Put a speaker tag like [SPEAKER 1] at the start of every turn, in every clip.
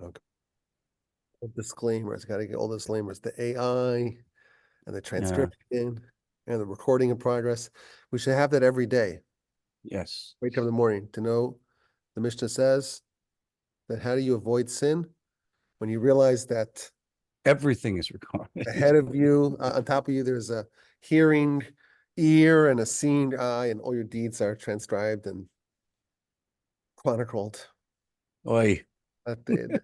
[SPEAKER 1] Okay. Disclaimers, got to get all disclaimers. The AI and the
[SPEAKER 2] Yeah.
[SPEAKER 1] transcription and the recording in progress. We should have that every day.
[SPEAKER 2] Yes.
[SPEAKER 1] Wake up in the morning to know the Mishnah says that how do you avoid sin? When you realize that
[SPEAKER 2] Everything is recorded.
[SPEAKER 1] ahead of you, on top of you, there's a hearing ear and a seeing eye, and all your deeds are transcribed and chronicled.
[SPEAKER 2] Oy.
[SPEAKER 1] That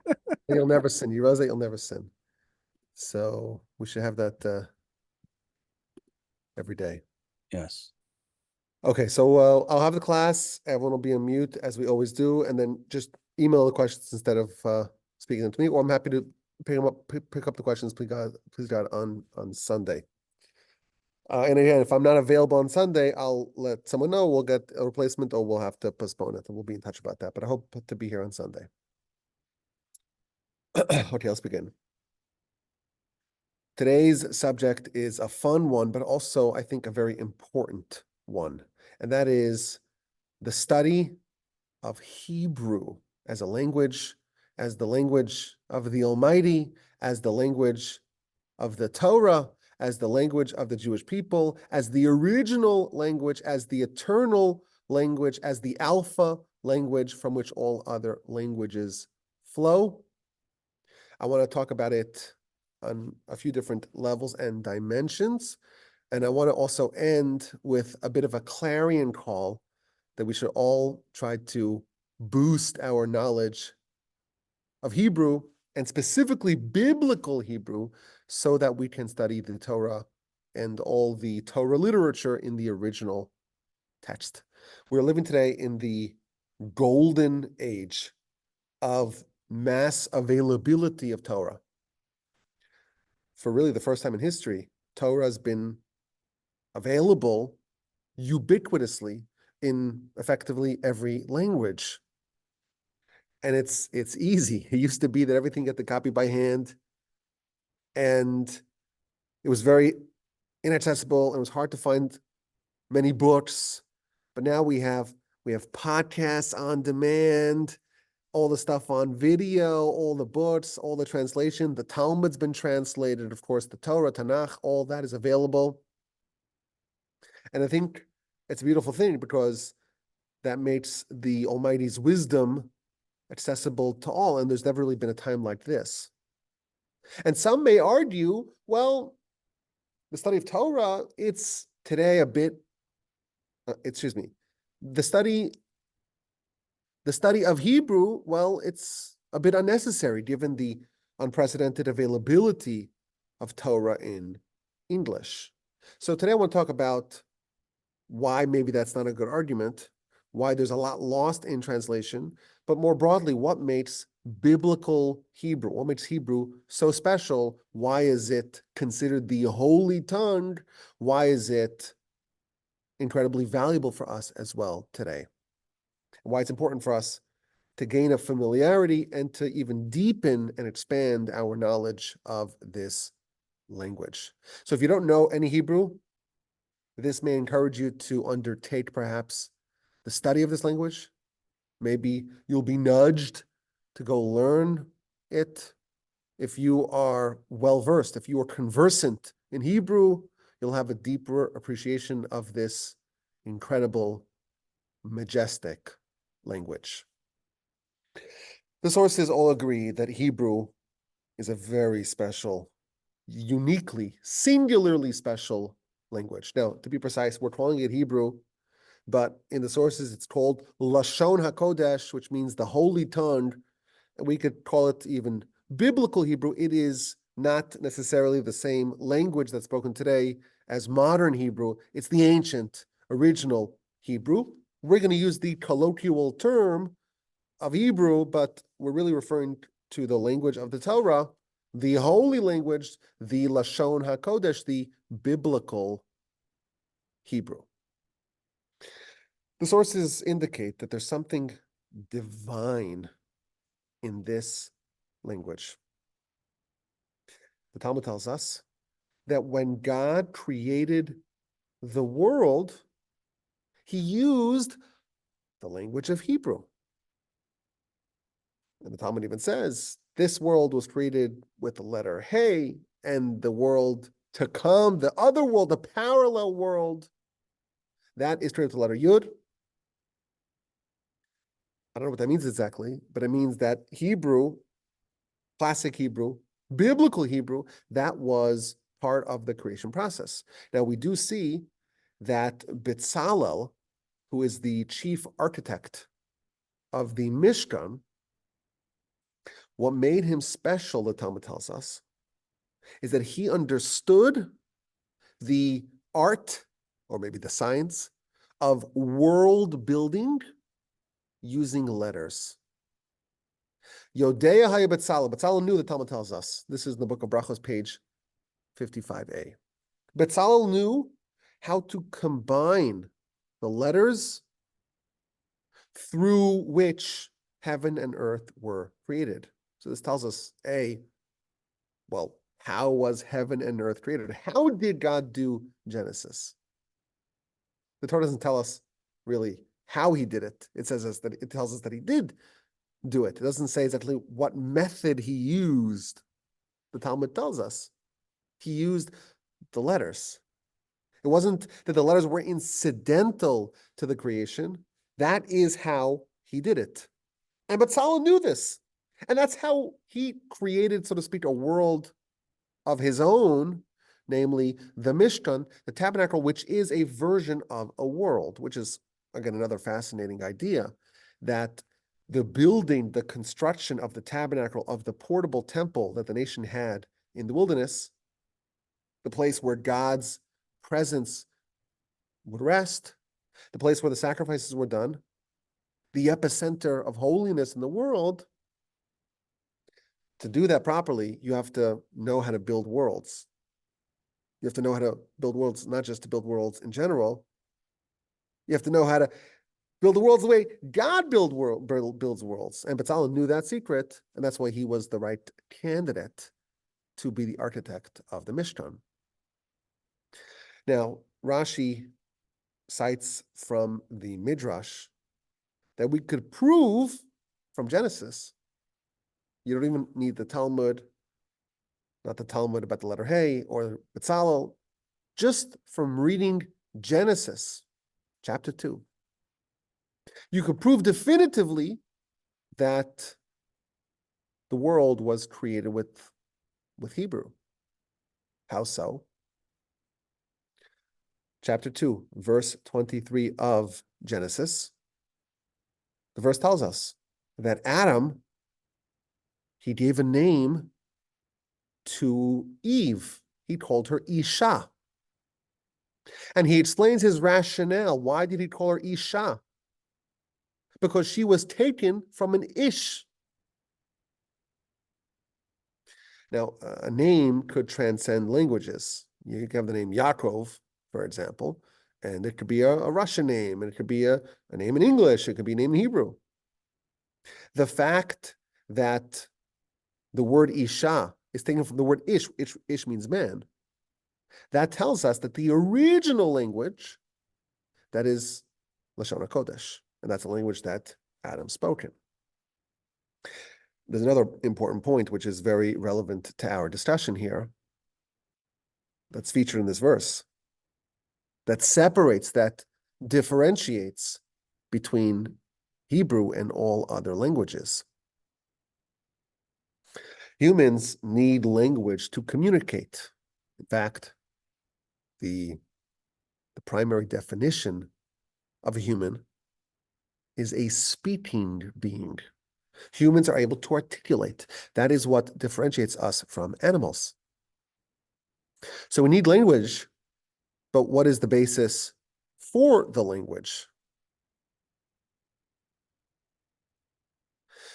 [SPEAKER 1] you'll never sin. You realize that you'll never sin. So we should have that every day.
[SPEAKER 2] Yes.
[SPEAKER 1] Okay, so I'll have the class. Everyone will be on mute as we always do, and then just email the questions instead of speaking them to me. Or I'm happy to pick up the questions, please God, on Sunday. And again, if I'm not available on Sunday, I'll let someone know. We'll get a replacement, or we'll have to postpone it, and we'll be in touch about that. But I hope to be here on Sunday. Okay, let's begin. Today's subject is a fun one, but also I think a very important one, and that is the study of Hebrew as a language, as the language of the Almighty, as the language of the Torah, as the language of the Jewish people, as the original language, as the eternal language, as the Alpha language from which all other languages flow. I want to talk about it on a few different levels and dimensions. And I want to also end with a bit of a clarion call that we should all try to boost our knowledge of Hebrew, and specifically biblical Hebrew, so that we can study the Torah and all the Torah literature in the original text. We're living today in the golden age of mass availability of Torah. For really the first time in history, Torah has been available ubiquitously in effectively every language. And it's easy. It used to be that everything had to copy by hand, and it was very inaccessible, and it was hard to find many books. But now we have podcasts on demand, all the stuff on video, all the books, all the translation. The Talmud's been translated, of course, the Torah, Tanakh, all that is available. And I think it's a beautiful thing because that makes the Almighty's wisdom accessible to all. And there's never really been a time like this. And some may argue, well, the study of Torah, it's today a bit, the study of Hebrew, well, it's a bit unnecessary given the unprecedented availability of Torah in English. So today I want to talk about why maybe that's not a good argument, why there's a lot lost in translation, but more broadly, what makes biblical Hebrew, what makes Hebrew so special? Why is it considered the holy tongue? Why is it incredibly valuable for us as well today? Why it's important for us to gain a familiarity and to even deepen and expand our knowledge of this language. So if you don't know any Hebrew, this may encourage you to undertake perhaps the study of this language. Maybe you'll be nudged to go learn it. If you are well-versed, if you are conversant in Hebrew, you'll have a deeper appreciation of this incredible, majestic language. The sources all agree that Hebrew is a very special, uniquely, singularly special language. Now, to be precise, we're calling it Hebrew, but in the sources, it's called Lashon HaKodesh, which means the holy tongue. And we could call it even biblical Hebrew. It is not necessarily the same language that's spoken today as modern Hebrew. It's the ancient, original Hebrew. We're going to use the colloquial term of Hebrew, but we're really referring to the language of the Torah, the holy language, the Lashon HaKodesh, the biblical Hebrew. The sources indicate that there's something divine in this language. The Talmud tells us that when God created the world, he used the language of Hebrew. And the Talmud even says this world was created with the letter Hey, and the world to come, the other world, the parallel world, that is created with the letter Yud. I don't know what that means exactly, but it means that Hebrew, classic Hebrew, biblical Hebrew, that was part of the creation process. Now we do see that Bezalel, who is the chief architect of the Mishkan, what made him special, the Talmud tells us, is that he understood the art, or maybe the science, of world building using letters. Yodea Haya Bezalel. Bezalel knew, the Talmud tells us. This is in the book of Brachos, page 55a. Bezalel knew how to combine the letters through which heaven and earth were created. So this tells us, well, how was heaven and earth created? How did God do Genesis? The Torah doesn't tell us really how he did it. It tells us that he did do it. It doesn't say exactly what method he used. The Talmud tells us he used the letters. It wasn't that the letters were incidental to the creation. That is how he did it. And Bezalel knew this. And that's how he created, so to speak, a world of his own, namely the Mishkan, the tabernacle, which is a version of a world, which is, again, another fascinating idea, that the building, the construction of the tabernacle, of the portable temple that the nation had in the wilderness, the place where God's presence would rest, the place where the sacrifices were done, the epicenter of holiness in the world. To do that properly, you have to know how to build worlds. You have to know how to build worlds, not just to build worlds in general. You have to know how to build the worlds the way God builds worlds. And Bezalel knew that secret, and that's why he was the right candidate to be the architect of the Mishkan. Now, Rashi cites from the Midrash that we could prove from Genesis. You don't even need the Talmud, not the Talmud about the letter Hey or Bezalel, just from reading Genesis, chapter 2. You could prove definitively that the world was created with Hebrew. How so? Chapter 2, verse 23 of Genesis. The verse tells us that Adam, he gave a name to Eve. He called her Isha. And he explains his rationale. Why did he call her Isha? Because she was taken from an Ish. Now, a name could transcend languages. You could have the name Yaakov, for example, and it could be a Russian name, and it could be a name in English, it could be a name in Hebrew. The fact that the word Isha is taken from the word Ish, Ish means man, that tells us that the original language, that is Lashon HaKodesh, and that's a language that Adam spoke in. There's another important point, which is very relevant to our discussion here, that's featured in this verse, that separates, that differentiates between Hebrew and all other languages. Humans need language to communicate. In fact, the primary definition of a human is a speaking being. Humans are able to articulate. That is what differentiates us from animals. So we need language, but what is the basis for the language?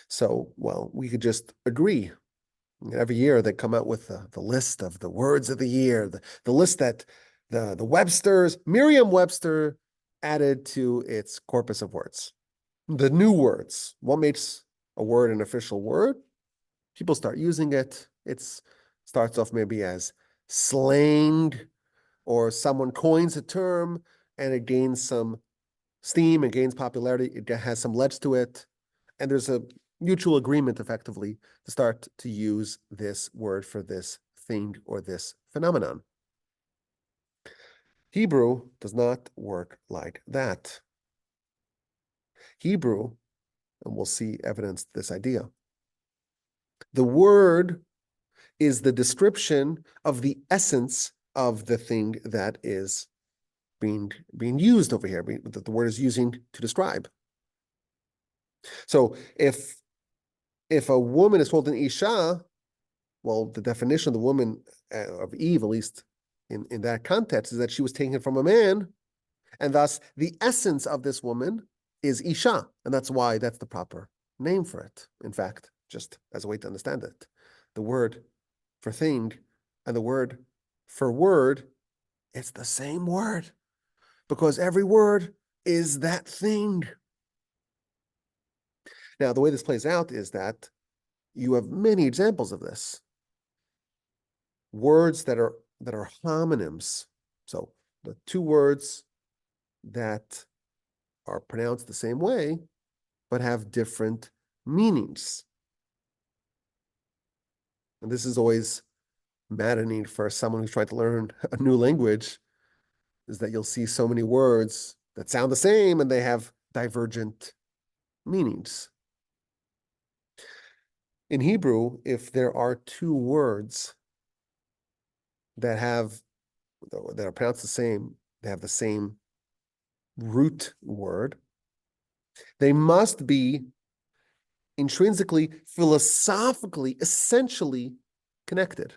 [SPEAKER 1] So, well, we could just agree. Every year they come out with the list of the words of the year, the list that the Webster's, Merriam-Webster added to its corpus of words. The new words. What makes a word an official word? People start using it. It starts off maybe as slang, or someone coins a term and it gains some steam, it gains popularity, it has some legs to it. And there's a mutual agreement, effectively, to start to use this word for this thing or this phenomenon. Hebrew does not work like that. Hebrew, and we'll see evidence to this idea, the word is the description of the essence of the thing that is being used over here, that the word is using to describe. So if a woman is called an Isha, well, the definition of the woman of Eve, at least in that context, is that she was taken from a man, and thus the essence of this woman is Isha, and that's why that's the proper name for it. In fact, just as a way to understand it, the word for thing and the word for word, it's the same word, because every word is that thing. Now, the way this plays out is that you have many examples of this. Words that are homonyms. So the two words that are pronounced the same way, but have different meanings. And this is always maddening for someone who's trying to learn a new language, is that you'll see so many words that sound the same and they have divergent meanings. In Hebrew, if there are two words that are pronounced the same, they have the same root word, they must be intrinsically, philosophically, essentially connected.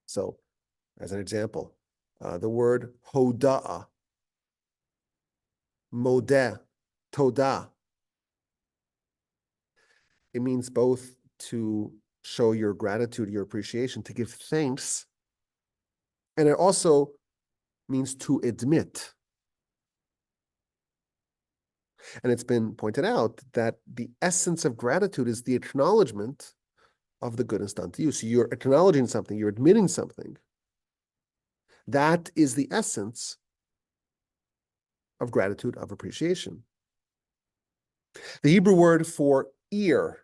[SPEAKER 1] So, as an example, the word hoda'ah, modeh, todah, it means both to show your gratitude, your appreciation, to give thanks, and it also means to admit. And it's been pointed out that the essence of gratitude is the acknowledgement of the goodness done to you. So you're acknowledging something, you're admitting something. That is the essence of gratitude, of appreciation. The Hebrew word for ear,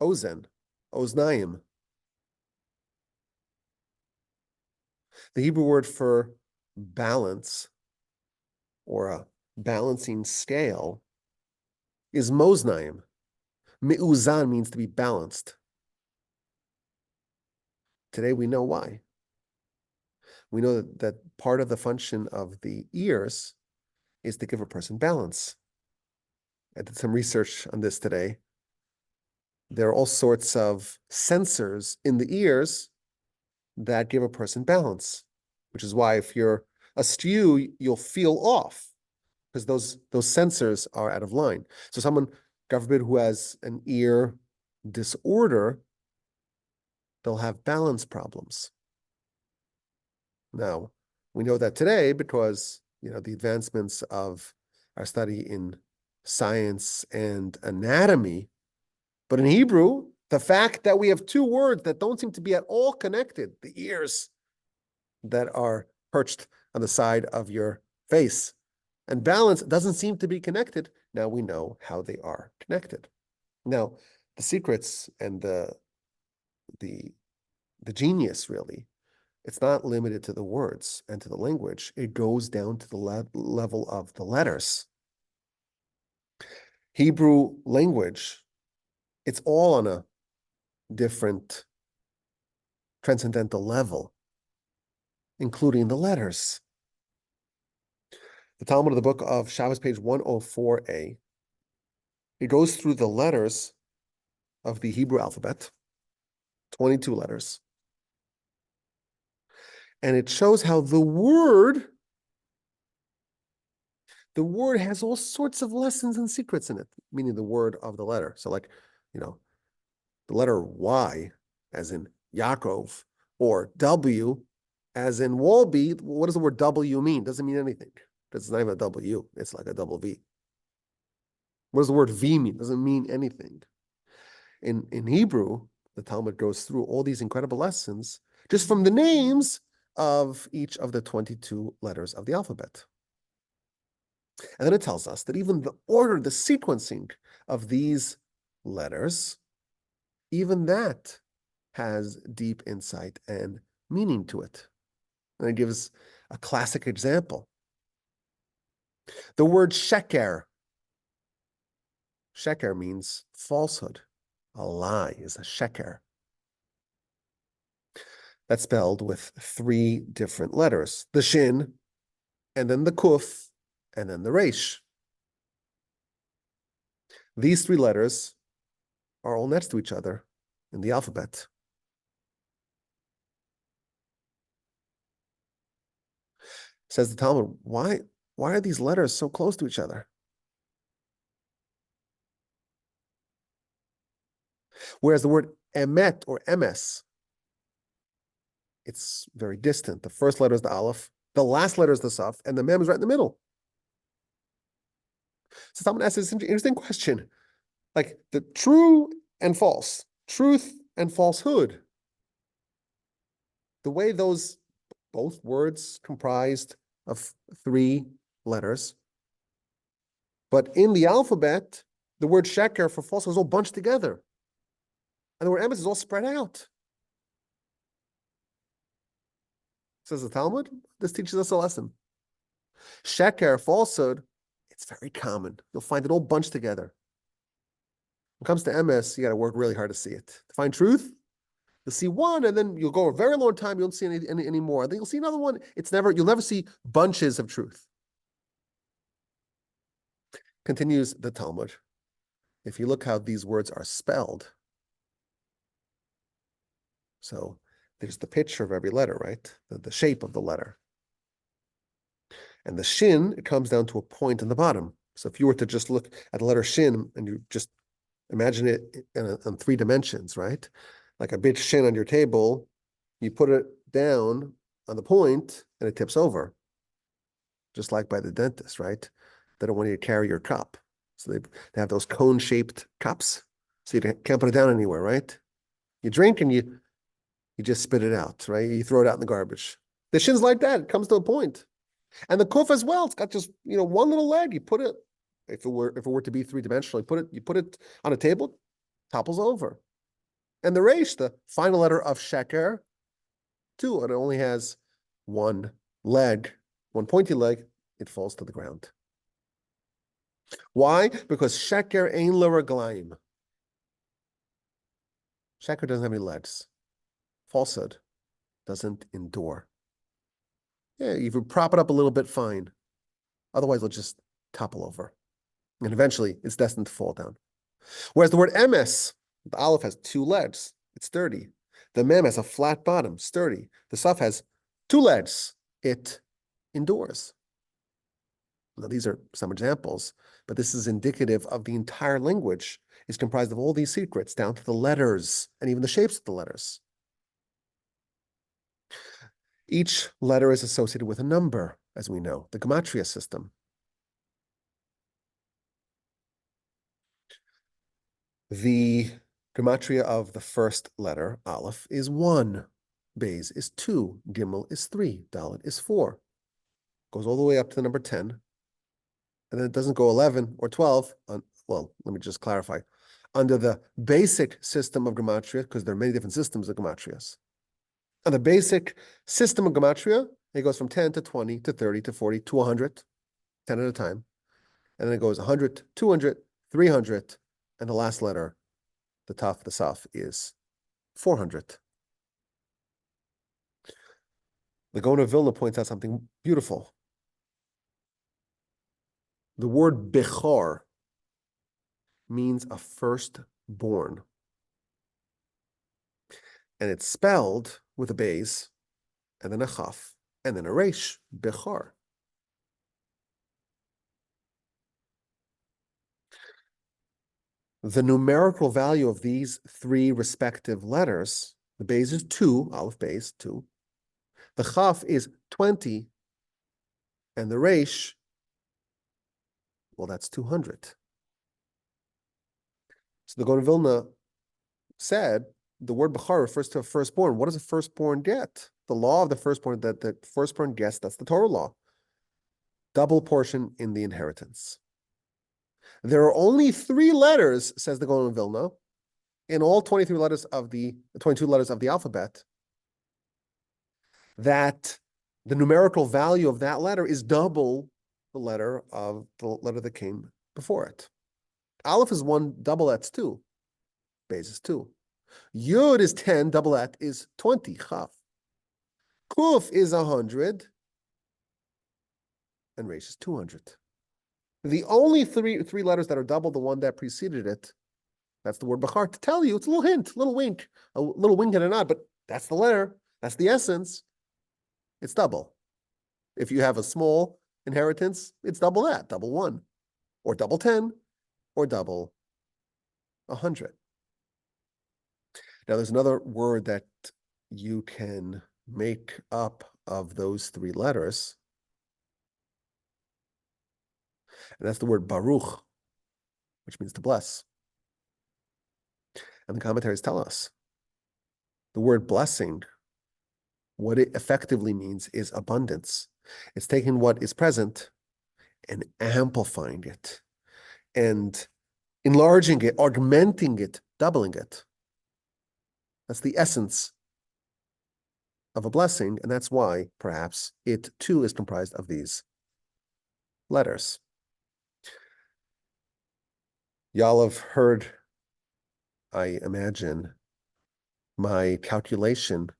[SPEAKER 1] ozen, oznaim. The Hebrew word for balance, or a balancing scale, is moznaim. Me'uzan means to be balanced. Today we know why. We know that part of the function of the ears is to give a person balance. I did some research on this today. There are all sorts of sensors in the ears that give a person balance, which is why if you're askew, you'll feel off, because those sensors are out of line. So someone, God forbid, who has an ear disorder, they'll have balance problems. Now, we know that today because, the advancements of our study in science and anatomy. But in Hebrew, the fact that we have two words that don't seem to be at all connected, the ears that are perched on the side of your face, and balance doesn't seem to be connected, now we know how they are connected. Now, the secrets and the genius, really, it's not limited to the words and to the language. It goes down to the level of the letters. Hebrew language, it's all on a different transcendental level, including the letters. The Talmud of the book of Shabbos, page 104a, it goes through the letters of the Hebrew alphabet, 22 letters, and it shows how the word has all sorts of lessons and secrets in it, meaning the word of the letter. So like, the letter Y, as in Yaakov, or W, as in Walby. What does the word W mean? Doesn't mean anything. It's not even a W. It's like a double V. What does the word V mean? Doesn't mean anything. In Hebrew, the Talmud goes through all these incredible lessons just from the names of each of the 22 letters of the alphabet. And then it tells us that even the order, the sequencing of these letters, even that has deep insight and meaning to it. And it gives a classic example. The word sheker. Sheker means falsehood. A lie is a sheker. That's spelled with 3 different letters. The shin, and then the kuf, and then the resh. These 3 letters are all next to each other in the alphabet. Says the Talmud, why are these letters so close to each other? Whereas the word emet or emes, it's very distant. The first letter is the aleph, the last letter is the saf, and the mem is right in the middle. So someone asks this interesting question, like the true and false, truth and falsehood, the way those both words comprised of 3 letters, but in the alphabet, the word sheker for falsehood is all bunched together, and the word emes is all spread out. Says the Talmud, this teaches us a lesson. Sheker, falsehood, it's very common. You'll find it all bunched together. When it comes to emes, you got to work really hard to see it. To find truth, you'll see one, and then you'll go a very long time, you won't see any more. Then you'll see another one. You'll never see bunches of truth. Continues the Talmud. If you look how these words are spelled, so there's the picture of every letter, right? The shape of the letter. And the shin, it comes down to a point in the bottom. So if you were to just look at the letter shin and you just imagine it on 3 dimensions, right? Like a big shin on your table, you put it down on the point and it tips over. Just like by the dentist, right? They don't want you to carry your cup. So they have those cone-shaped cups. So you can't put it down anywhere, right? You drink and you just spit it out, right? You throw it out in the garbage. The shin's like that. It comes to a point. And the kuf as well. It's got just, one little leg. You put it, if it were to be 3-dimensional, you put it on a table, topples over. And the resh, the final letter of sheker, too, it only has 1 leg, 1 pointy leg. It falls to the ground. Why? Because sheker ein lo raglaim. Sheker doesn't have any legs. Falsehood doesn't endure. Yeah, you can prop it up a little bit, fine. Otherwise, it'll just topple over. And eventually, it's destined to fall down. Whereas the word emes, the aleph has 2 legs. It's sturdy. The mem has a flat bottom, sturdy. The saf has 2 legs. It endures. Now, these are some examples, but this is indicative of the entire language. It's comprised of all these secrets, down to the letters and even the shapes of the letters. Each letter is associated with a number, as we know, the gematria system. The gematria of the first letter, aleph, is 1. Beis is 2. Gimel is 3. Dalet is 4. Goes all the way up to the number 10. And then it doesn't go 11 or 12. Well, let me just clarify. Under the basic system of gematria, because there are many different systems of gematrias. On the basic system of gematria, it goes from 10 to 20 to 30 to 40 to 100, 10 at a time. And then it goes 100, 200, 300, and the last letter, the taf, the saf, is 400. The Gaon of Vilna points out something beautiful. The word bechor means a firstborn. And it's spelled with a beis, and then a chaf, and then a resh, bechor. The numerical value of these 3 respective letters, the beis is 2, aleph beis, 2. The chaf is 20, and the resh, well, that's 200. So the Gaon of Vilna said, the word bechor refers to a firstborn. What does a firstborn get? The law of the firstborn, that the firstborn gets, that's the Torah law. double portion in the inheritance. There are only 3 letters, says the Gaon of Vilna, in all 22 letters of the alphabet, that the numerical value of that letter is double the letter that came before it. Aleph is 1, double et's 2. Beis is 2. Yud is 10, double et is 20. Chaf. Kuf is 100, and Resh is 200. The only three letters that are double the one that preceded it, that's the word Bachar, to tell you, it's a little hint, a little wink and a nod, but that's the letter, that's the essence. It's double. If you have a small inheritance, it's double that, double 1, or double 10, or double 100. Now, there's another word that you can make up of those 3 letters, and that's the word Baruch, which means to bless. And the commentaries tell us the word blessing, what it effectively means is abundance. It's taking what is present and amplifying it and enlarging it, augmenting it, doubling it. That's the essence of a blessing, and that's why, perhaps, it too is comprised of these letters. Y'all have heard, I imagine, my calculation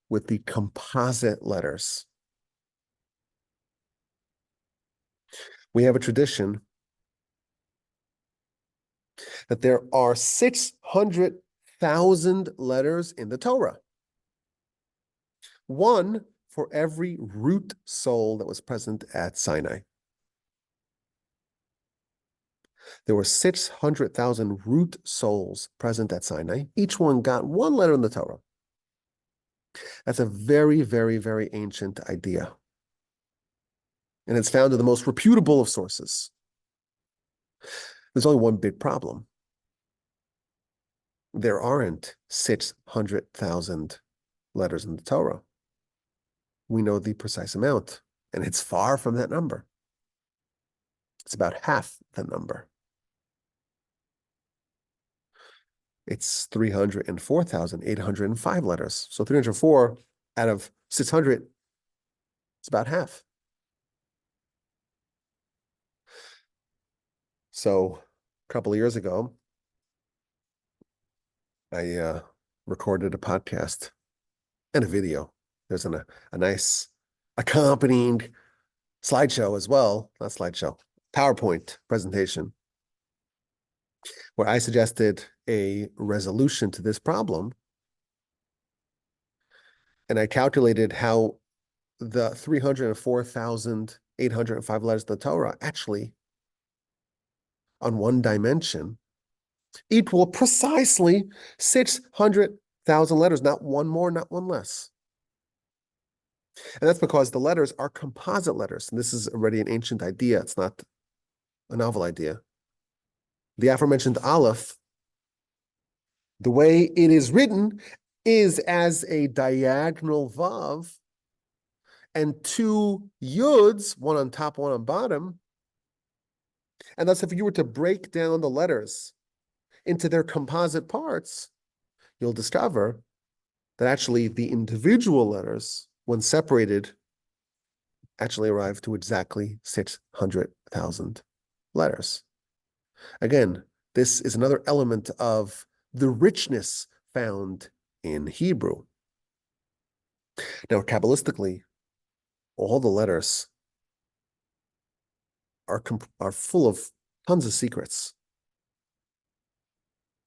[SPEAKER 1] with the composite letters. We have a tradition that there are 600,000 letters in the Torah. 1 for every root soul that was present at Sinai. There were 600,000 root souls present at Sinai. Each one got 1 letter in the Torah. That's a very, very, very ancient idea. And it's found in the most reputable of sources. There's only one big problem. There aren't 600,000 letters in the Torah. We know the precise amount, and it's far from that number. It's about half the number. It's 304,805 letters. So 304 out of 600, it's about half. So a couple of years ago, I recorded a podcast and a video. There's a nice accompanying slideshow as well, not slideshow, PowerPoint presentation, where I suggested a resolution to this problem. And I calculated how the 304,805 letters of the Torah actually, on one dimension, equal precisely 600,000 letters, not one more, not one less. And that's because the letters are composite letters. And this is already an ancient idea. It's not a novel idea. The aforementioned Aleph, the way it is written, is as a diagonal Vav and 2 Yuds, one on top, one on bottom. And thus, if you were to break down the letters into their composite parts, you'll discover that actually the individual letters, when separated, actually arrive to exactly 600,000 letters. Again, this is another element of the richness found in Hebrew. Now, Kabbalistically, all the letters are full of tons of secrets.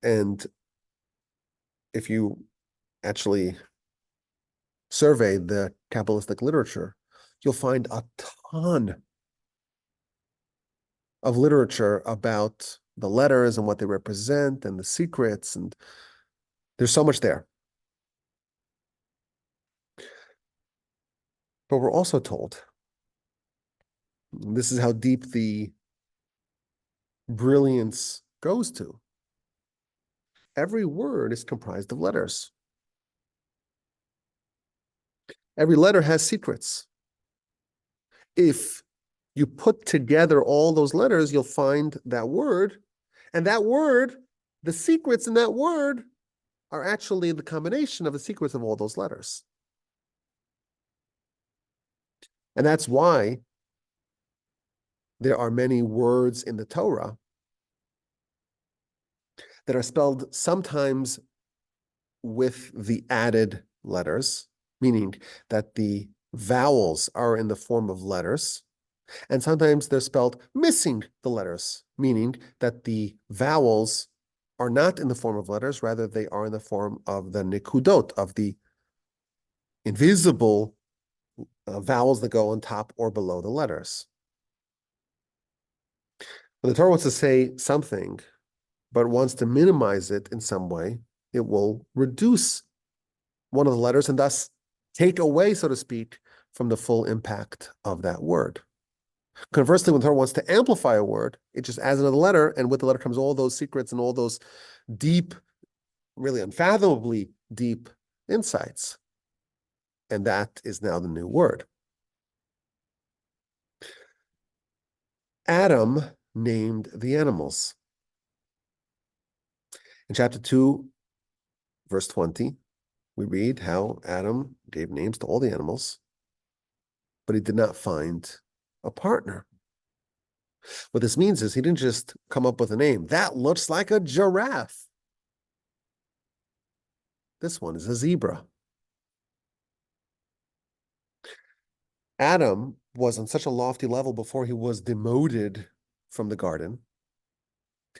[SPEAKER 1] And if you actually survey the Kabbalistic literature, you'll find a ton of literature about the letters and what they represent and the secrets, and there's so much there. But we're also told, this is how deep the brilliance goes to, every word is comprised of letters. Every letter has secrets. If You put together all those letters, you'll find that word. And that word, the secrets in that word are actually the combination of the secrets of all those letters. And that's why there are many words in the Torah that are spelled sometimes with the added letters, meaning that the vowels are in the form of letters, and sometimes they're spelled missing the letters, meaning that the vowels are not in the form of letters, rather they are in the form of the nikudot, of the invisible vowels that go on top or below the letters. When the Torah wants to say something, but wants to minimize it in some way, it will reduce one of the letters and thus take away, so to speak, from the full impact of that word. Conversely, when the Torah wants to amplify a word, it just adds another letter, and with the letter comes all those secrets and all those deep, really unfathomably deep insights. And that is now the new word. Adam named the animals. In chapter 2, verse 20, we read how Adam gave names to all the animals, but he did not find a partner. What this means is he didn't just come up with a name. That looks like a giraffe. This one is a zebra. Adam was on such a lofty level before he was demoted from the garden.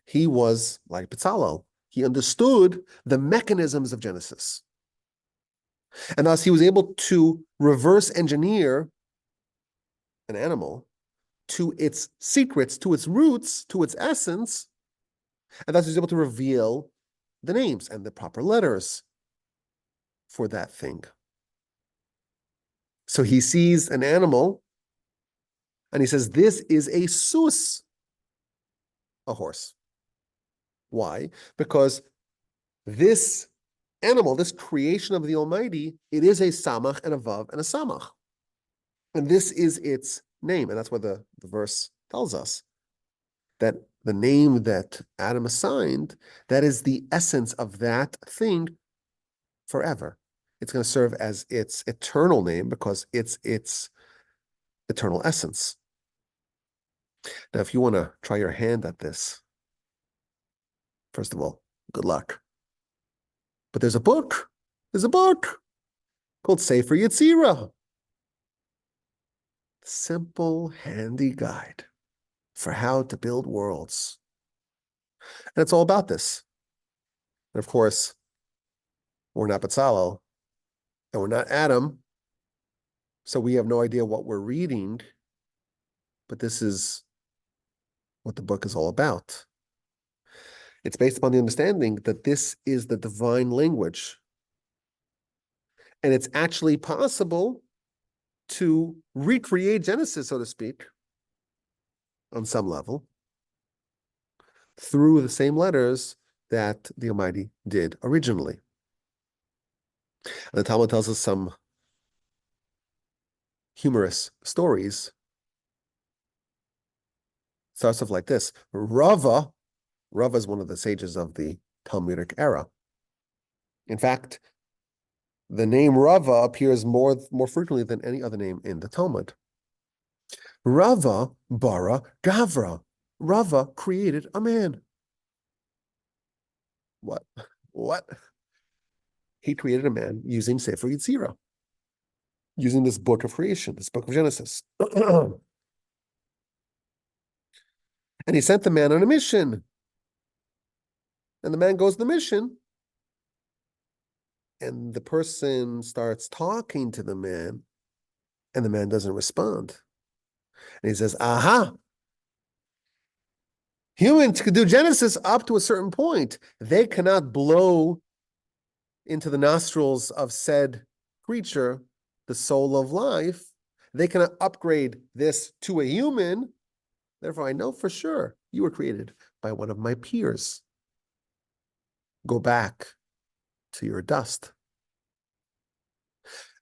[SPEAKER 1] He was like Bezalel. He understood the mechanisms of Genesis. And thus he was able to reverse engineer an animal to its secrets, to its roots, to its essence. And thus he was able to reveal the names and the proper letters for that thing. So he sees an animal and he says, this is a sus, a horse. Why? Because this animal, this creation of the Almighty, it is a samach and a vav and a samach. And this is its name. And that's what the verse tells us, that the name that Adam assigned, that is the essence of that thing forever. It's going to serve as its eternal name because it's its eternal essence. Now, if you want to try your hand at this, first of all, good luck. But there's a book. There's a book called Sefer Yetzirah. Simple, handy guide for how to build worlds. And it's all about this. And of course, we're not Bezalel, and we're not Adam, so we have no idea what we're reading, but this is what the book is all about. It's based upon the understanding that this is the divine language. And it's actually possible to recreate Genesis, so to speak, on some level, through the same letters that the Almighty did originally. And the Talmud tells us some humorous stories. Starts off like this. Rava is one of the sages of the Talmudic era. In fact, the name Rava appears more frequently than any other name in the Talmud. Rava bara Gavra. Rava created a man. What? He created a man using Sefer Yetzirah, using this book of creation, this book of Genesis. And he sent the man on a mission. And the man goes on the mission. And the person starts talking to the man, and the man doesn't respond. And he says, aha, humans could do Genesis up to a certain point. They cannot blow into the nostrils of said creature the soul of life. They cannot upgrade this to a human. Therefore, I know for sure you were created by one of my peers. Go back to your dust.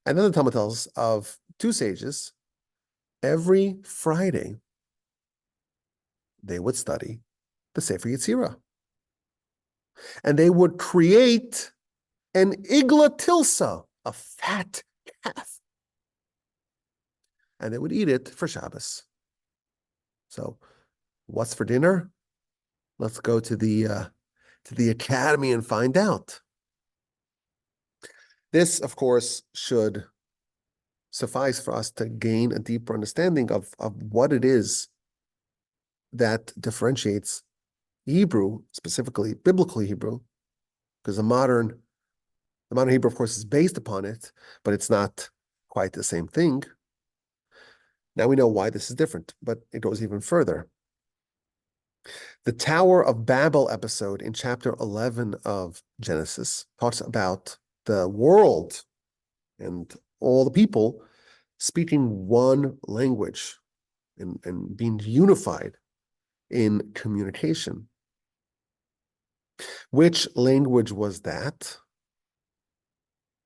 [SPEAKER 1] And then the Talmud tells of two sages every Friday, they would study the Sefer Yetzirah. And they would create an igla tilsa, a fat calf. And they would eat it for Shabbos. So what's for dinner? Let's go to the academy and find out. This, of course, should suffice for us to gain a deeper understanding of what it is that differentiates Hebrew, specifically biblical Hebrew, because the modern Hebrew, of course, is based upon it, but it's not quite the same thing. Now we know why this is different, but it goes even further. The Tower of Babel episode in chapter 11 of Genesis talks about the world and all the people speaking one language and being unified in communication. Which language was that?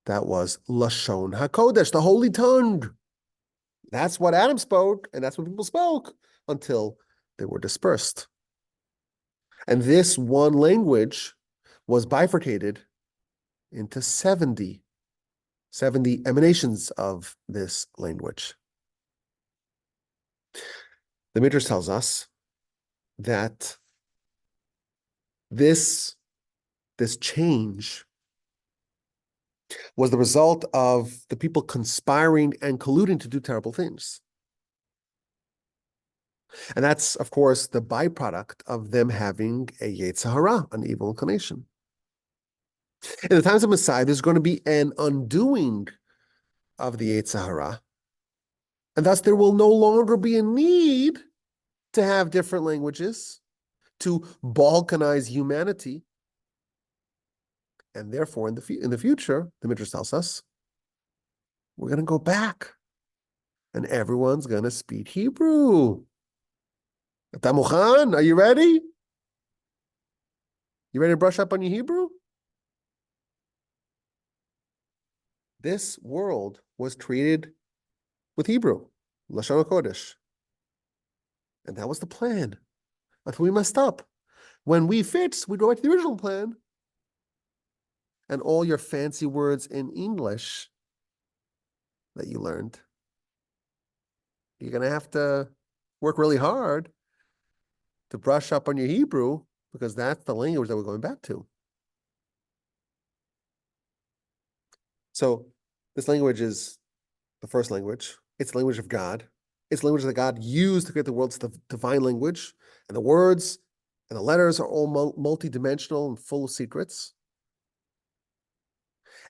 [SPEAKER 1] That was Lashon HaKodesh, the Holy Tongue. That's what Adam spoke, and that's what people spoke until they were dispersed. And this one language was bifurcated into 70 emanations of this language. The Midrash tells us that this change was the result of the people conspiring and colluding to do terrible things. And that's, of course, the byproduct of them having a Yetzer Hara, an evil inclination. In the times of Messiah, there's going to be an undoing of the Yetzer Hara, and thus there will no longer be a need to have different languages, to balkanize humanity. And therefore, in the future, the Midrash tells us, we're going to go back, and everyone's going to speak Hebrew. Ata mukhan? Are you ready? You ready to brush up on your Hebrew? This world was created with Hebrew, Lashon HaKodesh. And that was the plan until we messed up. When we fixed, we go back to the original plan. And all your fancy words in English that you learned, you're going to have to work really hard to brush up on your Hebrew, because that's the language that we're going back to. So this language is the first language. It's the language of God. It's the language that God used to create the world's divine language. And the words and the letters are all multidimensional and full of secrets.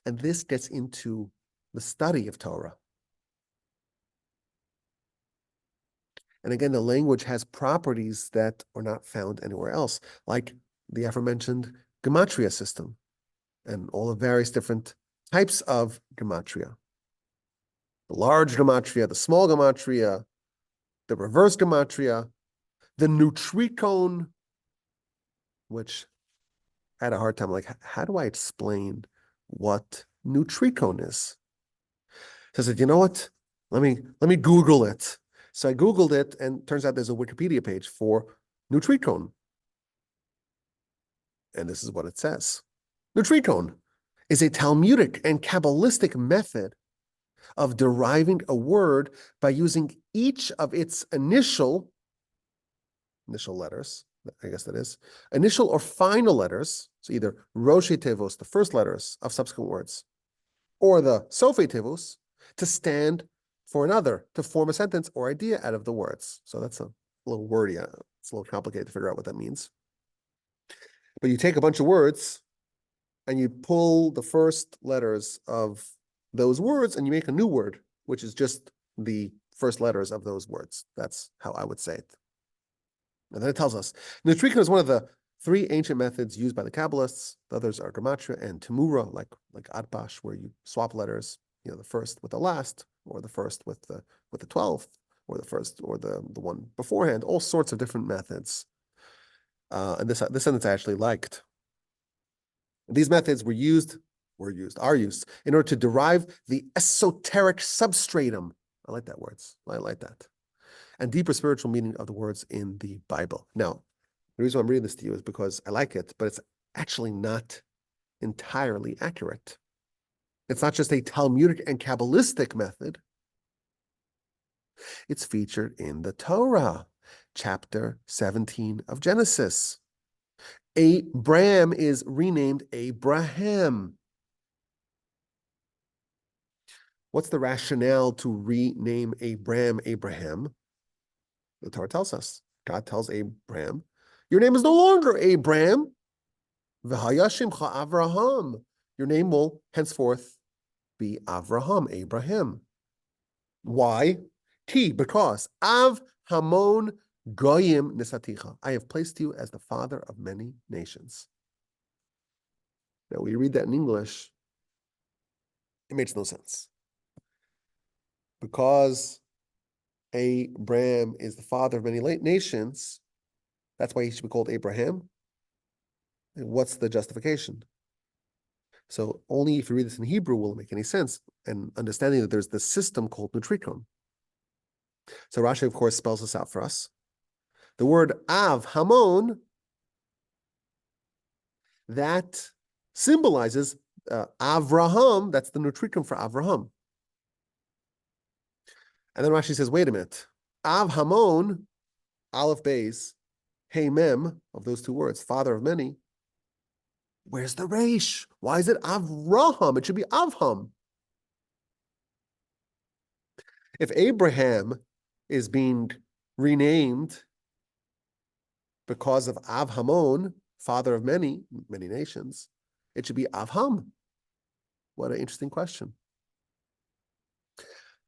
[SPEAKER 1] And this gets into the study of Torah. And again, the language has properties that are not found anywhere else, like the aforementioned gematria system and all the various different types of gematria. The large gematria, the small gematria, the reverse gematria, the Nutricon, which I had a hard time, like, how do I explain what Nutricon is? So I said, you know what? Let me Google it. So I Googled it, and turns out there's a Wikipedia page for Nutricon. And this is what it says. Nutricon is a Talmudic and Kabbalistic method of deriving a word by using each of its initial letters, I guess that is, initial or final letters, so either Roshei Tevos, the first letters of subsequent words, or the Sofei Tevos, to stand for another, to form a sentence or idea out of the words. So that's a little wordy. It's a little complicated to figure out what that means. But you take a bunch of words and you pull the first letters of those words and you make a new word, which is just the first letters of those words. That's how I would say it. And then it tells us, Nutricon is one of the three ancient methods used by the Kabbalists. The others are Gematria and Temura, like Atbash, where you swap letters, the first with the last, or the first with the 12th, or the first or the one beforehand, all sorts of different methods. And this sentence I actually liked. These methods are used in order to derive the esoteric substratum. I like that word. I like that. and deeper spiritual meaning of the words in the Bible. Now, the reason I'm reading this to you is because I like it, but it's actually not entirely accurate. It's not just a Talmudic and Kabbalistic method. It's featured in the Torah, chapter 17 of Genesis. Abram is renamed Abraham. What's the rationale to rename Abram Abraham? The Torah tells us. God tells Abram, your name is no longer Abram. V'hayashimcha Avraham. Your name will henceforth be Avraham, Abraham. Why? Because Av Hamon Goyim Nisaticha. I have placed you as the father of many nations. Now, we read that in English, it makes no sense. Because Abram is the father of many nations, that's why he should be called Abraham. And what's the justification? So only if you read this in Hebrew will it make any sense, and understanding that there's this system called Nutricon. So Rashi, of course, spells this out for us. The word Av Hamon, that symbolizes Avraham, that's the Nutricon for Avraham. And then Rashi says, wait a minute. Av Hamon, Aleph Beis, Hey Mem, of those two words, father of many. Where's the Reish? Why is it Avraham? It should be Avham. If Abraham is being renamed because of Avhamon, father of many nations, it should be Avham. What an interesting question.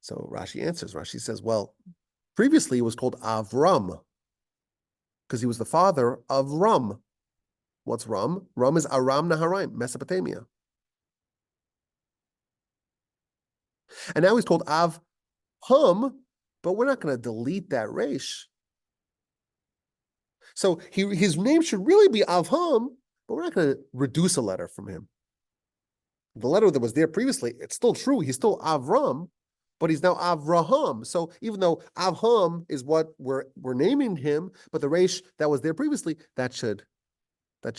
[SPEAKER 1] So Rashi answers. Rashi says, well, previously it was called Avram because he was the father of Ram. What's Ram? Ram is Aram Naharaim, Mesopotamia. And now he's called Avham, but we're not going to delete that resh. So his name should really be Avham, but we're not going to reduce a letter from him. The letter that was there previously, it's still true. He's still Avram, but he's now Avraham. So even though Avham is what we're naming him, but the resh that was there previously, that should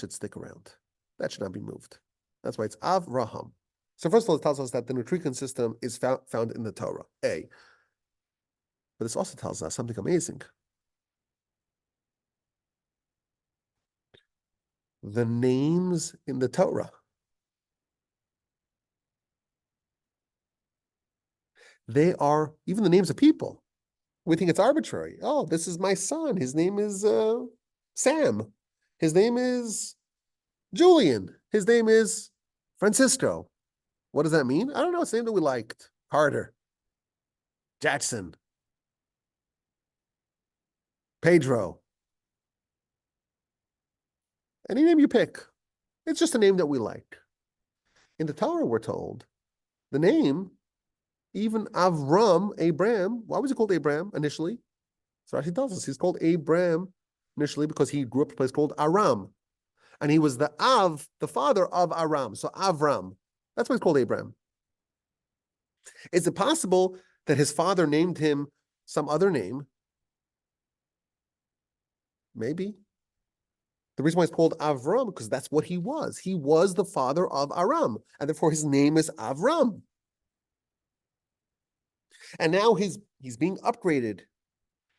[SPEAKER 1] stick around. That should not be moved. That's why it's Avraham. So first of all, it tells us that the Nutricon system is found in the Torah, A. But this also tells us something amazing. The names in the Torah, they are even the names of people. We think it's arbitrary. Oh, this is my son. His name is Sam. His name is Julian. His name is Francisco. What does that mean? I don't know. It's the name that we liked. Carter. Jackson. Pedro. Any name you pick. It's just a name that we like. In the Torah, we're told the name, even Avram, Abram, why was he called Abram initially? So Rashi tells us he's called Abram initially because he grew up in a place called Aram. And he was the father of Aram. So Avram. That's why he's called Abram. Is it possible that his father named him some other name? Maybe. The reason why it's called Avram, because that's what he was. He was the father of Aram, and therefore his name is Avram. And now he's being upgraded.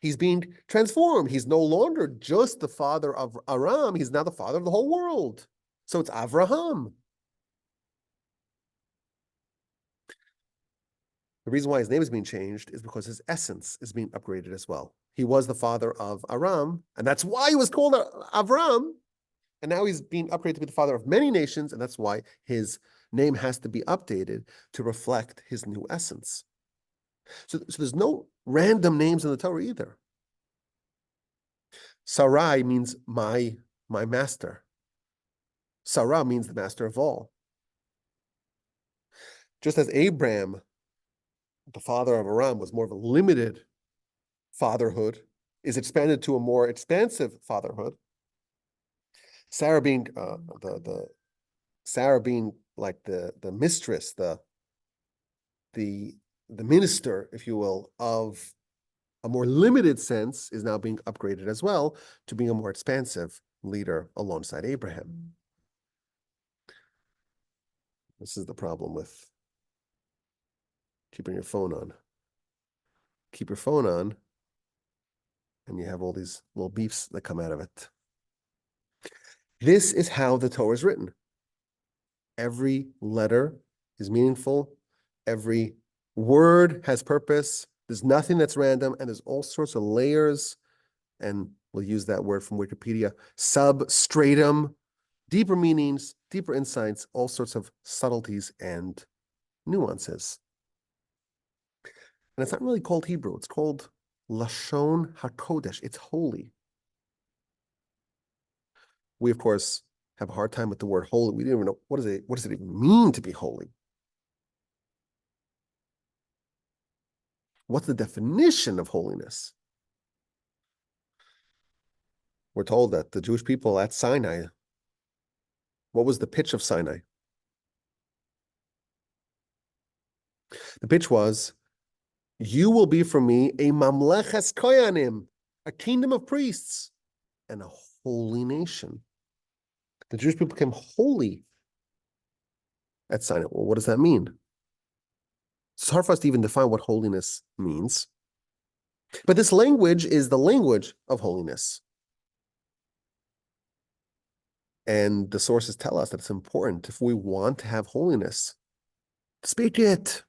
[SPEAKER 1] He's being transformed. He's no longer just the father of Aram. He's now the father of the whole world. So it's Avraham. The reason why his name is being changed is because his essence is being upgraded as well. He was the father of Aram, and that's why he was called Avram. And now he's being upgraded to be the father of many nations, and that's why his name has to be updated to reflect his new essence. So there's no random names in the Torah either. Sarai means my master. Sarah means the master of all. Just as Abraham, the father of Aram, was more of a limited fatherhood, is expanded to a more expansive fatherhood. Sarah being Sarah being like the mistress, the minister, if you will, of a more limited sense, is now being upgraded as well to being a more expansive leader alongside Abraham. This is the problem with keeping your phone on. Keep your phone on, and you have all these little beefs that come out of it. This is how the Torah is written. Every letter is meaningful. Every word has purpose. There's nothing that's random, and there's all sorts of layers, and we'll use that word from Wikipedia, substratum, deeper meanings, deeper insights, all sorts of subtleties and nuances. And it's not really called Hebrew. It's called Lashon HaKodesh. It's holy. We, of course, have a hard time with the word holy. We didn't even know, what does it even mean to be holy? What's the definition of holiness? We're told that the Jewish people at Sinai, what was the pitch of Sinai? The pitch was, you will be for me a mamleches koyanim, a kingdom of priests, and a holy nation. The Jewish people became holy at Sinai. Well, what does that mean? It's hard for us to even define what holiness means. But this language is the language of holiness. And the sources tell us that it's important, if we want to have holiness, to speak it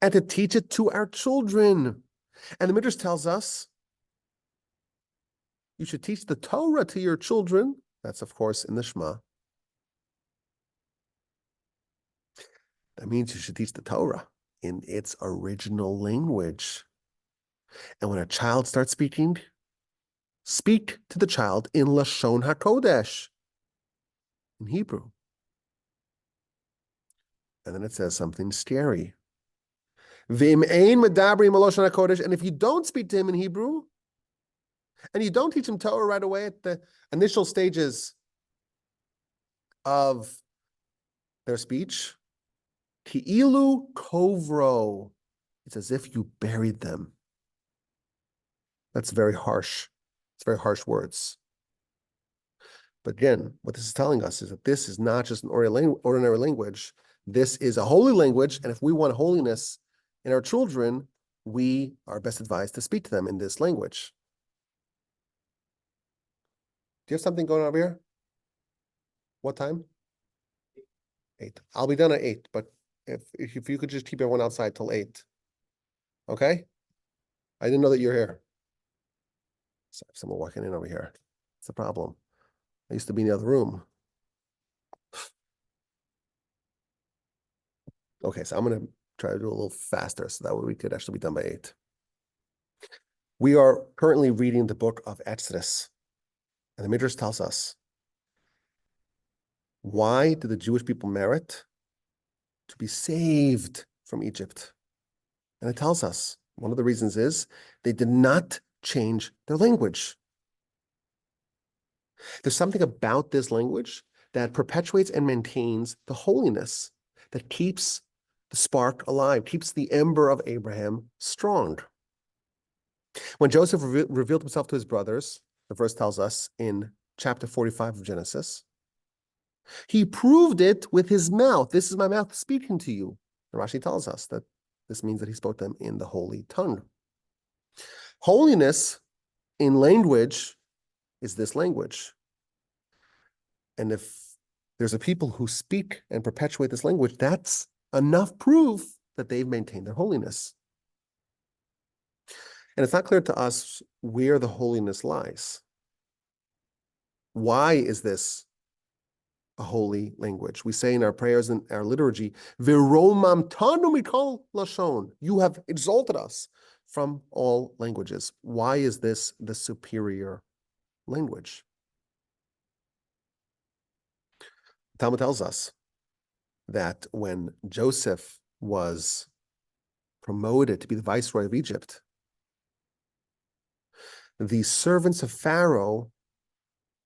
[SPEAKER 1] and to teach it to our children. And the Midrash tells us you should teach the Torah to your children. That's, of course, in the Shema. That means you should teach the Torah in its original language. And when a child starts speaking, speak to the child in Lashon HaKodesh, in Hebrew. And then it says something scary. V'im ein medabrim Lashon HaKodesh, and if you don't speak to him in Hebrew, and you don't teach him Torah right away at the initial stages of their speech, Ki'ilu kovro, it's as if you buried them. That's very harsh. It's very harsh words. But again, what this is telling us is that this is not just an ordinary language. This is a holy language, and if we want holiness in our children, we are best advised to speak to them in this language. Do you have something going on over here? What time? 8. I'll be done at 8, but if you could just keep everyone outside till 8. Okay? I didn't know that you're here. So I have someone walking in over here. It's a problem. I used to be in the other room. Okay, so I'm going to try to do a little faster so that way we could actually be done by 8. We are currently reading the book of Exodus. And the Midrash tells us, why did the Jewish people merit to be saved from Egypt? And it tells us, one of the reasons is they did not change their language. There's something about this language that perpetuates and maintains the holiness that keeps the spark alive, keeps the ember of Abraham strong. When Joseph revealed himself to his brothers, the verse tells us in chapter 45 of Genesis, he proved it with his mouth. This is my mouth speaking to you. And Rashi tells us that this means that he spoke them in the holy tongue. Holiness in language is this language. And if there's a people who speak and perpetuate this language, that's enough proof that they've maintained their holiness. And it's not clear to us where the holiness lies. Why is this a holy language? We say in our prayers and our liturgy, "V'romam tanu mikol lashon." You have exalted us from all languages. Why is this the superior language? Talmud tells us that when Joseph was promoted to be the viceroy of Egypt, the servants of Pharaoh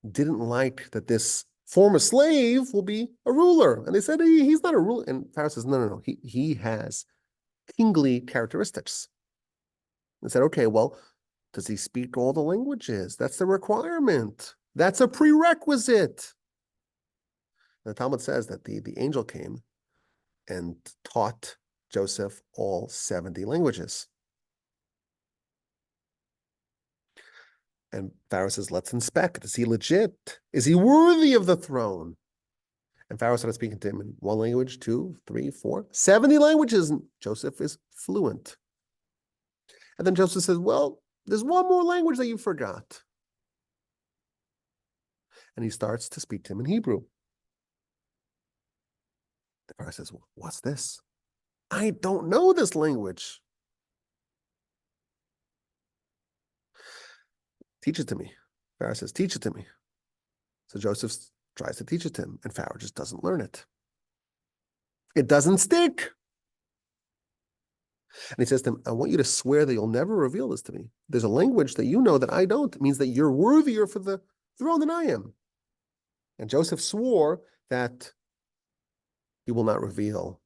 [SPEAKER 1] didn't like that this former slave will be a ruler. And they said, he's not a ruler. And Pharaoh says, no. He has kingly characteristics. and said, okay, well, does he speak all the languages? That's the requirement. That's a prerequisite. The Talmud says that the angel came and taught Joseph all 70 languages. And Pharaoh says, let's inspect. Is he legit? Is he worthy of the throne? And Pharaoh started speaking to him in one language, 2, 3, 4, 70 languages. And Joseph is fluent. And then Joseph says, well, there's one more language that you forgot. And he starts to speak to him in Hebrew. The Pharaoh says, well, what's this? I don't know this language. Teach it to me. Pharaoh says, teach it to me. So Joseph tries to teach it to him, and Pharaoh just doesn't learn it. It doesn't stick. And he says to him, I want you to swear that you'll never reveal this to me. There's a language that you know that I don't. It means that you're worthier for the throne than I am. And Joseph swore that he will not reveal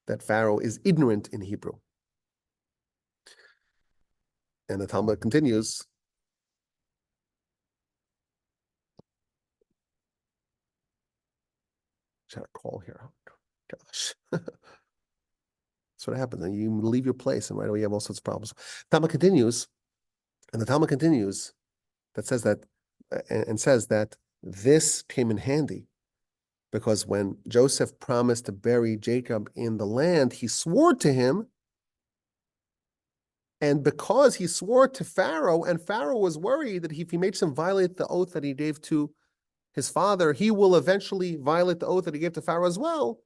[SPEAKER 1] that Pharaoh is ignorant in Hebrew. And the Talmud continues. Should I call here? Oh, gosh. That's what happens. And you leave your place, and right away you have all sorts of problems. Talmud continues, and the Talmud continues that says that, and says that this came in handy because when Joseph promised to bury Jacob in the land, he swore to him. And because he swore to Pharaoh, and Pharaoh was worried that if he makes him violate the oath that he gave to his father, he will eventually violate the oath that he gave to Pharaoh as well.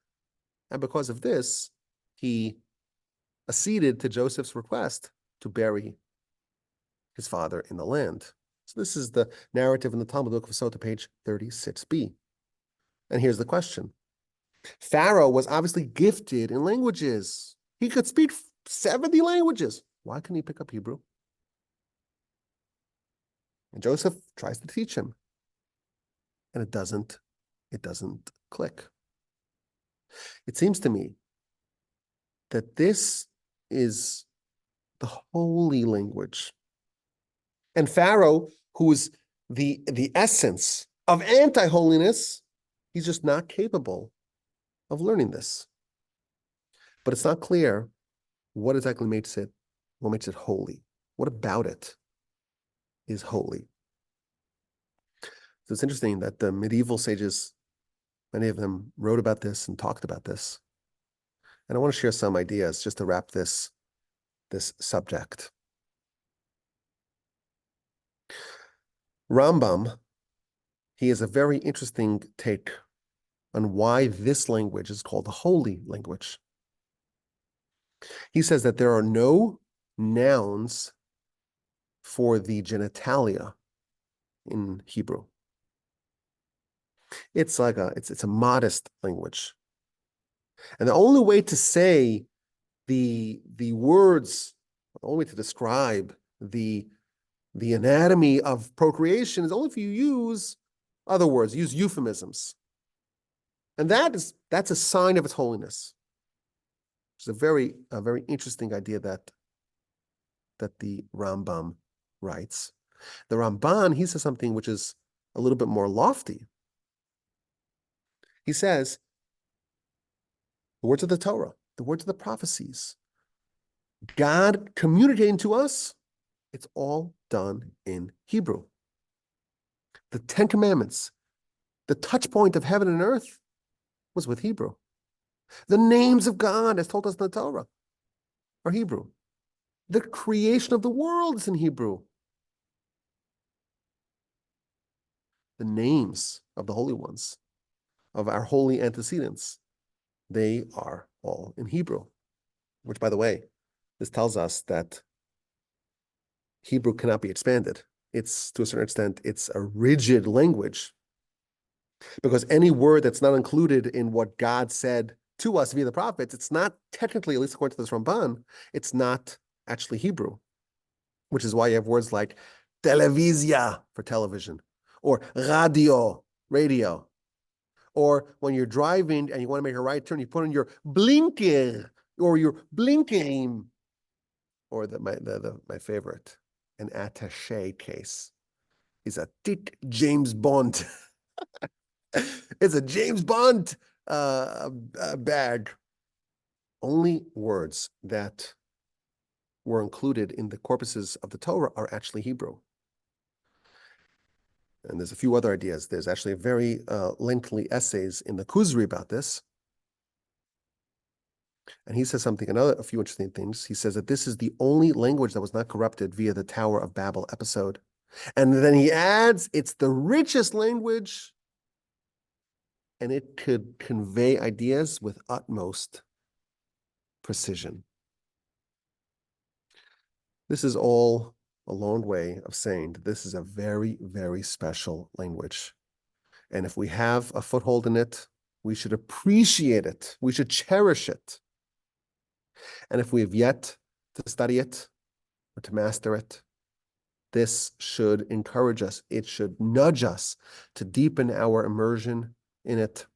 [SPEAKER 1] And because of this, he acceded to Joseph's request to bury his father in the land. So this is the narrative in the Talmud Book of Sota, page 36b. And here's the question. Pharaoh was obviously gifted in languages. He could speak 70 languages. Why couldn't he pick up Hebrew? And Joseph tries to teach him. And it doesn't click. It seems to me that this is the holy language. And Pharaoh, who is the essence of anti-holiness, he's just not capable of learning this. But it's not clear what exactly makes it holy. What about it is holy? So it's interesting that the medieval sages, many of them wrote about this and talked about this. And I want to share some ideas just to wrap this subject. Rambam, he has a very interesting take on why this language is called the holy language. He says that there are no nouns for the genitalia in Hebrew. It's like it's a modest language. And the only way to say the words, the only way to describe the anatomy of procreation is only if you use other words, use euphemisms. And that's a sign of its holiness. It's a very interesting idea that the Rambam writes. The Ramban, he says something which is a little bit more lofty. He says, the words of the Torah, the words of the prophecies, God communicating to us, it's all done in Hebrew. The 10 Commandments, the touch point of heaven and earth was with Hebrew. The names of God, as told us in the Torah, are Hebrew. The creation of the world is in Hebrew. The names of the holy ones, of our holy antecedents, they are all in Hebrew. Which, by the way, this tells us that Hebrew cannot be expanded. It's, to a certain extent, it's a rigid language. Because any word that's not included in what God said to us via the prophets, it's not technically, at least according to this Ramban, it's not actually Hebrew. Which is why you have words like televizia for television, or radio. Or when you're driving and you want to make a right turn, you put on your blinker or your blinking. or my favorite, an attaché case, is a tick James Bond. It's a James Bond bag. Only words that were included in the corpuses of the Torah are actually Hebrew. And there's a few other ideas. There's actually a very lengthy essays in the Kuzri about this. And he says a few interesting things. He says that this is the only language that was not corrupted via the Tower of Babel episode. And then he adds, it's the richest language, and it could convey ideas with utmost precision. This is all a long way of saying that this is a very, very special language. And if we have a foothold in it, we should appreciate it. We should cherish it. And if we have yet to study it or to master it, this should encourage us. It should nudge us to deepen our immersion in it.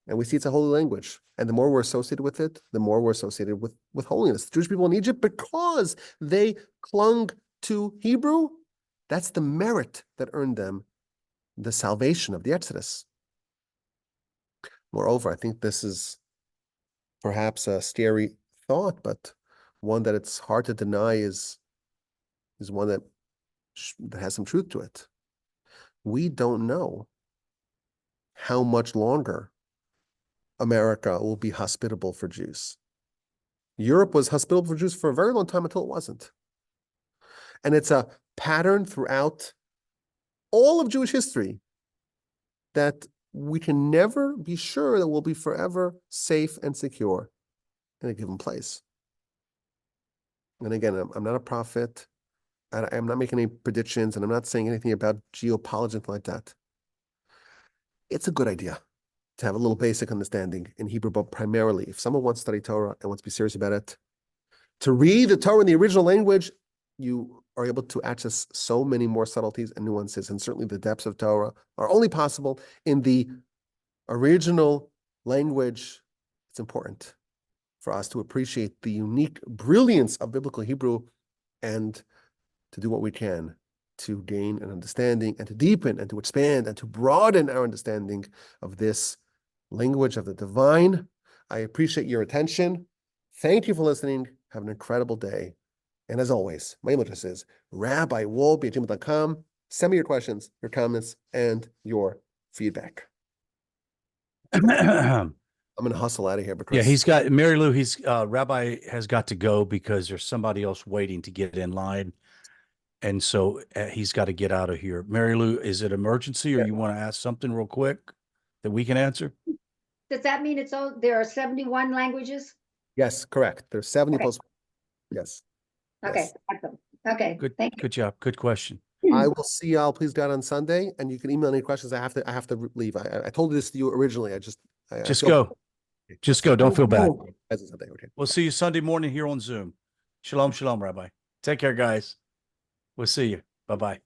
[SPEAKER 1] And we see it's a holy language. And the more we're associated with it, the more we're associated with holiness. The Jewish people in Egypt, because they clung to Hebrew, that's the merit that earned them the salvation of the Exodus. Moreover, I think this is perhaps a scary thought, but one that it's hard to deny is one that has some truth to it. We don't know how much longer America will be hospitable for Jews. Europe was hospitable for Jews for a very long time until it wasn't. And it's a pattern throughout all of Jewish history that we can never be sure that we'll be forever safe and secure in a given place. And again, I'm not a prophet. I'm not making any predictions, and I'm not saying anything about geopolitics, anything like that. It's a good idea to have a little basic understanding in Hebrew, but primarily, if someone wants to study Torah and wants to be serious about it, to read the Torah in the original language, you are able to access so many more subtleties and nuances, and certainly the depths of Torah are only possible in the original language. It's important for us to appreciate the unique brilliance of biblical Hebrew and to do what we can to gain an understanding and to deepen and to expand and to broaden our understanding of this language of the divine. I appreciate your attention. Thank you for listening. Have an incredible day. And as always, my email address is rabbiwolbe@gmail.com. Send me your questions, your comments, and your feedback. I'm going to hustle out of here because
[SPEAKER 2] Yeah, he's got Mary Lou. Rabbi has got to go because there's somebody else waiting to get in line. And so he's got to get out of here. Mary Lou, is it emergency or you want to ask something real quick that we can answer?
[SPEAKER 3] Does that mean there are 71 languages?
[SPEAKER 1] Yes, correct. There's 70
[SPEAKER 3] Okay.
[SPEAKER 1] plus. Yes.
[SPEAKER 3] Okay,
[SPEAKER 1] Yes.
[SPEAKER 3] excellent. Okay,
[SPEAKER 2] Good,
[SPEAKER 3] thank you.
[SPEAKER 2] good job. Good question.
[SPEAKER 1] I will see y'all, please God, on Sunday, and you can email any questions. I have to leave. I told this to you originally. I
[SPEAKER 2] Just
[SPEAKER 1] feel-
[SPEAKER 2] go. Just go. Don't feel bad.
[SPEAKER 1] As a Sunday, okay.
[SPEAKER 2] We'll see you Sunday morning here on Zoom. Shalom, shalom, Rabbi. Take care, guys. We'll see you. Bye-bye.